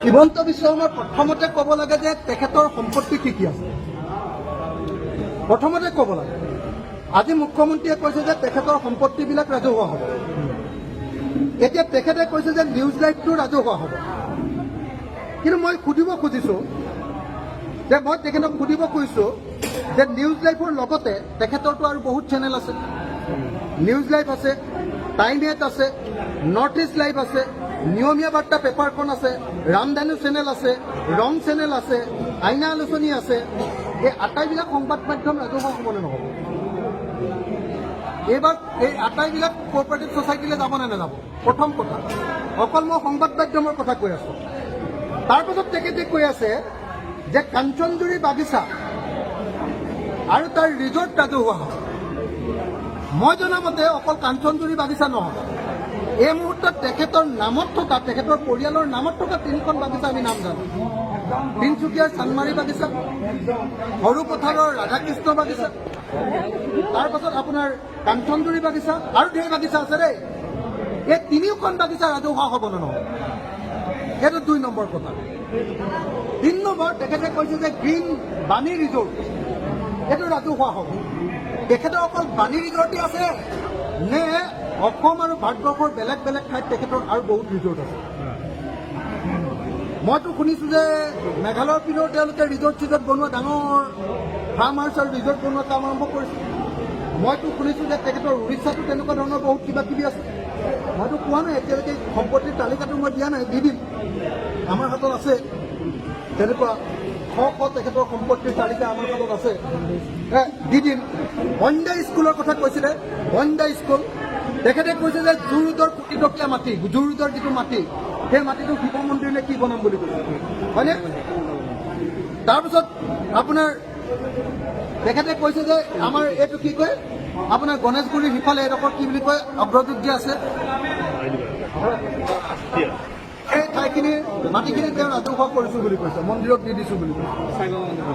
হিমন্ত বিশ্ব শৰ্মাৰ প্ৰথমতে ক'ব লাগে যে তেখেতৰ সম্পত্তি কি আছে। প্ৰথমতে ক'ব লাগে। আজি মুখ্যমন্ত্ৰীয়ে কৈছে যে তেখেতৰ সম্পত্তিবিলাক ৰাজহুৱা হ'ব। এতিয়া তেখেতে কৈছে যে নিউজ লাইভটো ৰাজহুৱা হ'ব। কিন্তু মই সুধিব খুজিছোঁ যে মই তেখেতক সুধিব খুজিছোঁ যে নিউজ লাইভৰ লগতে তেখেতৰতো আৰু বহুত চেনেল আছে। নিউজ লাইভ আছে, টাইম 8 আছে, নৰ্থ ইষ্ট লাইভ আছে, নিয়মীয়া বাৰ্তা পেপাৰখন আছে, ৰামধেনু চেনেল আছে, ৰং চেনেল আছে, আইনা আলোচনী আছে। এই আটাইবিলাক সংবাদ মাধ্যম ৰাজহুৱা হ'বলৈ নহ'ব। এইবাৰ এই আটাইবিলাক কোঅপাৰেটিভ ছ'চাইটিলৈ যাব নে নাযাব? প্ৰথম কথা, অকল মই সংবাদ মাধ্যমৰ কথা কৈ আছোঁ। তাৰপাছত তেখেতে কৈ আছে যে কাঞ্চনজুৰি বাগিচা আৰু তাৰ ৰিজৰ্ট ৰাজহুৱা হ'ব। মই জনামতে অকল কাঞ্চনজুৰি বাগিচা নহয়, এই মুহূৰ্তত তেখেতৰ নামত থকা, তেখেতৰ পৰিয়ালৰ নামত থকা 3খন বাগিচা আমি নাম জানো। তিনিচুকীয়াৰ চানমাৰী বাগিচা, সৰুপথাৰৰ ৰাধাকৃষ্ণ বাগিচা, তাৰপাছত আপোনাৰ কাঞ্চনজুৰি বাগিচা আৰু ঢেৰ বাগিচা আছে দেই। এই 3খন বাগিচা ৰাজহুৱা হ'ব নে নহয়, সেইটো 2 নম্বৰ কথা। 3 নম্বৰ, তেখেতে কৈছে যে গ্ৰীণ বাণী ৰিজৰ্ট এইটো ৰাজহুৱা হ'ব। তেখেতৰ অকল বাণী ৰিজৰ্টেই আছে নে অসম আৰু ভাৰতবৰ্ষৰ বেলেগ বেলেগ ঠাইত তেখেতৰ আৰু বহুত ৰিজৰ্ট আছে? মইতো শুনিছোঁ যে মেঘালয়ৰ পিনেও তেওঁলোকে ৰিজৰ্ট চিজৰ্ট বনোৱা, ডাঙৰ ফাৰ্ম হাউচ আৰু ৰিজৰ্ট বনোৱা কাম আৰম্ভ কৰিছে। মইতো শুনিছোঁ যে তেখেতৰ উৰিষ্যাতো তেনেকুৱা ধৰণৰ বহুত কিবা কিবি আছে। মইতো কোৱা নাই, এতিয়ালৈকে সম্পত্তিৰ তালিকাটো মই দিয়া নাই, দি দিম। আমাৰ হাতত আছে তেনেকুৱা শ তেখেতৰ সম্পত্তিৰ তালিকা আমাৰ হাতত আছে, দি দিম। বন্দা স্কুলৰ কথা কৈছিলে, বন্দা স্কুল তেখেতে কৈছে যে জু-ৰোডৰ কোটিটকীয়া মাটি, জু-ৰোডৰ যিটো মাটি, সেই মাটিটো শিৱ মন্দিৰলৈ কি বনাম বুলি কৈছে, হয়নে? তাৰপিছত আপোনাৰ তেখেতে কৈছে যে আমাৰ এইটো কি কয়, আপোনাৰ গণেশগুৰিৰ সিফালে এডোখৰ কি বুলি কয়, অগ্ৰদূত যে আছে, এই ঠাইখিনি মাটিখিনি তেওঁ ৰাজহুৱা কৰিছোঁ বুলি কৈছে, মন্দিৰত দি দিছোঁ বুলি কৈছে।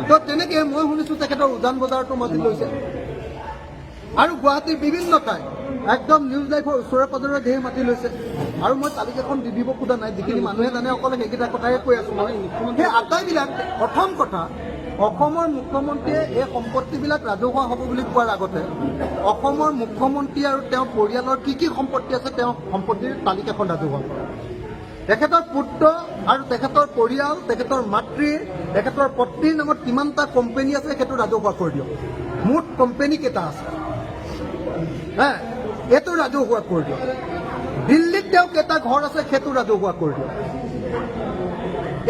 তো তেনেকৈ মই শুনিছোঁ তেখেতৰ উজান বজাৰতো মাটি লৈছে আৰু গুৱাহাটীৰ বিভিন্ন ঠাই একদম নিউজ লাইভৰ ওচৰে পাজৰে ঢেৰ মাটি লৈছে। আৰু মই তালিকাখন দি দিব খোজা নাই, যিখিনি মানুহে জানে অকল সেইকেইটা কথাই কৈ আছোঁ। মই সেই আটাইবিলাক, প্ৰথম কথা, অসমৰ মুখ্যমন্ত্ৰীয়ে এই সম্পত্তিবিলাক ৰাজহুৱা হ'ব বুলি কোৱাৰ আগতে অসমৰ মুখ্যমন্ত্ৰী আৰু তেওঁৰ পৰিয়ালৰ কি কি সম্পত্তি আছে তেওঁ সম্পত্তিৰ তালিকাখন ৰাজহুৱা কৰে। তেখেতৰ পুত্ৰ আৰু তেখেতৰ পৰিয়াল, তেখেতৰ মাতৃ, তেখেতৰ পত্নীৰ নামত কিমানটা কোম্পানী আছে সেইটো ৰাজহুৱা কৰি দিয়ক। মুঠ কোম্পানী কেইটা আছে এইটো ৰাজহুৱা কৰি দিয়ক। দিল্লীত তেওঁ কেইটা ঘৰ আছে সেইটো ৰাজহুৱা কৰি দিয়ক।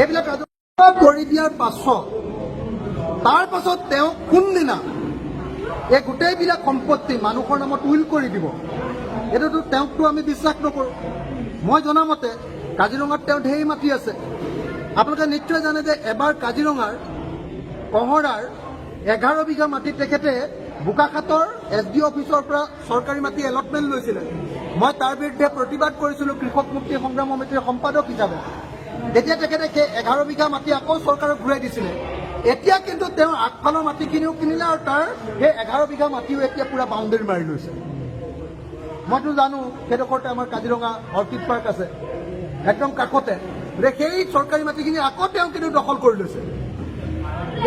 এইবিলাক ৰাজহুৱা কৰি দিয়াৰ পাছত তাৰ পাছত তেওঁ কোনদিনা এই গোটেইবিলাক সম্পত্তি মানুহৰ নামত উইল কৰি দিব, এইটোতো তেওঁকতো আমি বিশ্বাস নকৰোঁ। মই জনামতে কাজিৰঙাত তেওঁ ঢেৰ মাটি আছে। আপোনালোকে নিশ্চয় জানে যে এবাৰ কাজিৰঙাৰ কহৰাৰ 11 বিঘা মাটি তেখেতে বোকাখাতৰ SDO অফিচৰ পৰা চৰকাৰী মাটি এলটমেণ্ট লৈছিলে। মই তাৰ বিৰুদ্ধে প্ৰতিবাদ কৰিছিলোঁ কৃষক মুক্তি সংগ্ৰাম সমিতিৰ সম্পাদক হিচাপে। তেতিয়া তেখেতে সেই 11 বিঘা মাটি আকৌ চৰকাৰক ঘূৰাই দিছিলে। এতিয়া কিন্তু তেওঁ আগফালৰ মাটিখিনিও কিনিলে আৰু তাৰ সেই 11 বিঘা মাটিও এতিয়া পুৰা বাউণ্ডেৰী মাৰি লৈছে। মইতো জানো সেইডোখৰতে আমাৰ কাজিৰঙা অৰ্কিড পাৰ্ক আছে, একদম কাষতে। সেই চৰকাৰী মাটিখিনি আকৌ তেওঁ কিন্তু দখল কৰি লৈছে।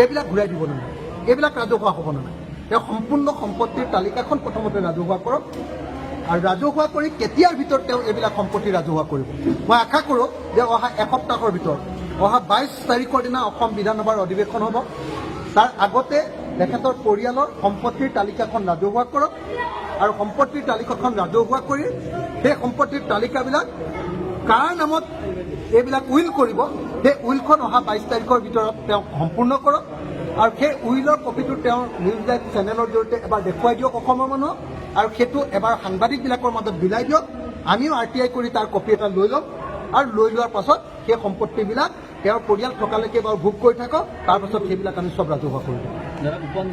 এইবিলাক ঘূৰাই দিব নালাগে, এইবিলাক ৰাজহুৱা হ'ব নালাগে। তেওঁ সম্পূৰ্ণ সম্পত্তিৰ তালিকাখন প্ৰথমতে ৰাজহুৱা কৰক আৰু ৰাজহুৱা কৰি কেতিয়াৰ ভিতৰত তেওঁ এইবিলাক সম্পত্তি ৰাজহুৱা কৰিব। মই আশা কৰোঁ যে অহা এসপ্তাহৰ ভিতৰত, অহা 22 তাৰিখৰ দিনা অসম বিধানসভাৰ অধিৱেশন হ'ব। তাৰ আগতে তেখেতৰ পৰিয়ালৰ সম্পত্তিৰ তালিকাখন ৰাজহুৱা কৰক আৰু সম্পত্তিৰ তালিকাখন ৰাজহুৱা কৰি সেই সম্পত্তিৰ তালিকাবিলাক কাৰ নামত এইবিলাক উইল কৰিব, সেই উইলখন অহা 22 তাৰিখৰ ভিতৰত তেওঁ সম্পূৰ্ণ কৰক আৰু সেই উইলৰ কপিটো তেওঁৰ নিউজ লাইভ চেনেলৰ জৰিয়তে এবাৰ দেখুৱাই দিয়ক অসমৰ মানুহক আৰু সেইটো এবাৰ সাংবাদিকবিলাকৰ মাজত বিলাই দিয়ক। আমিও RTI কৰি তাৰ কপি এটা লৈ ল'ম আৰু লৈ লোৱাৰ পাছত সেই সম্পত্তিবিলাক তেওঁৰ পৰিয়াল থকালৈকে বাৰু ভোগ কৰি থাকক, তাৰপাছত সেইবিলাক আমি চব ৰাজহুৱা কৰি দিম।